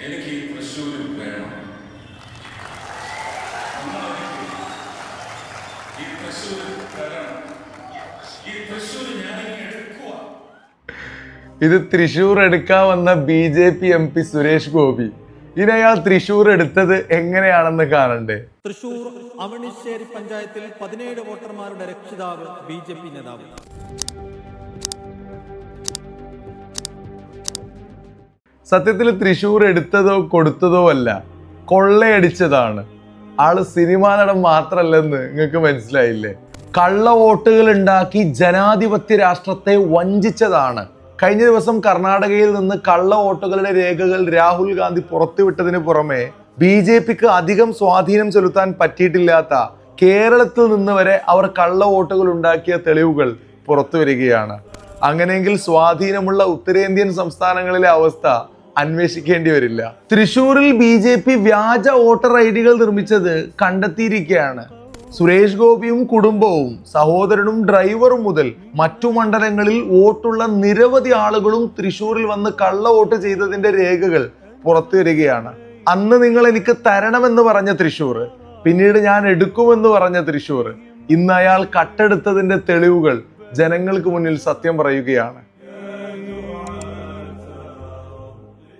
എനിക്ക് ഈ തൃശ്ശൂരിൽ വേണം. ഈ തൃശ്ശൂരിൽ തരണം. ഈ തൃശ്ശൂർ ഞാനിങ്ങനെ എടുക്കുക. ഇത് തൃശ്ശൂർ എടുക്കാൻ വന്ന BJP MP സുരേഷ് ഗോപി. ഇനി അയാൾ തൃശ്ശൂർ എടുത്തത് എങ്ങനെയാണെന്ന് കാണണ്ടേ. തൃശൂർ അവണിശ്ശേരി പഞ്ചായത്തിൽ 17 വോട്ടർമാരുടെ രക്ഷിതാവ് BJP നേതാവ്. സത്യത്തിൽ തൃശ്ശൂർ എടുത്തതോ കൊടുത്തതോ അല്ല, കൊള്ളയടിച്ചതാണ്. ആള് സിനിമാ നടൻ മാത്രല്ലെന്ന് നിങ്ങൾക്ക് മനസ്സിലായില്ലേ. കള്ള വോട്ടുകൾ ഉണ്ടാക്കി ജനാധിപത്യ രാഷ്ട്രത്തെ വഞ്ചിച്ചതാണ്. കഴിഞ്ഞ ദിവസം കർണാടകയിൽ നിന്ന് കള്ള വോട്ടുകളുടെ രേഖകൾ രാഹുൽ ഗാന്ധി പുറത്തുവിട്ടതിന് പുറമെ BJPക്ക് അധികം സ്വാധീനം ചെലുത്താൻ പറ്റിയിട്ടില്ലാത്ത കേരളത്തിൽ നിന്ന് വരെ അവർ കള്ള വോട്ടുകൾ ഉണ്ടാക്കിയ തെളിവുകൾ പുറത്തു വരികയാണ്. അങ്ങനെയെങ്കിൽ സ്വാധീനമുള്ള ഉത്തരേന്ത്യൻ സംസ്ഥാനങ്ങളിലെ അവസ്ഥ അന്വേഷിക്കേണ്ടി വരില്ല. തൃശ്ശൂരിൽ BJP വ്യാജ വോട്ടർ ഐഡികൾ നിർമ്മിച്ചത് കണ്ടെത്തിയിരിക്കുകയാണ്. സുരേഷ് ഗോപിയും കുടുംബവും, സഹോദരനും ഡ്രൈവറും മുതൽ മറ്റു മണ്ഡലങ്ങളിൽ വോട്ടുള്ള നിരവധി ആളുകളും തൃശ്ശൂരിൽ വന്ന് കള്ള വോട്ട് ചെയ്തതിന്റെ രേഖകൾ പുറത്തു വരികയാണ്. അന്ന് നിങ്ങൾ എനിക്ക് തരണമെന്ന് പറഞ്ഞ തൃശ്ശൂർ, പിന്നീട് ഞാൻ എടുക്കുമെന്ന് പറഞ്ഞ തൃശ്ശൂർ, ഇന്ന് അയാൾ കട്ടെടുത്തതിന്റെ തെളിവുകൾ ജനങ്ങൾക്ക് മുന്നിൽ സത്യം പറയുകയാണ്.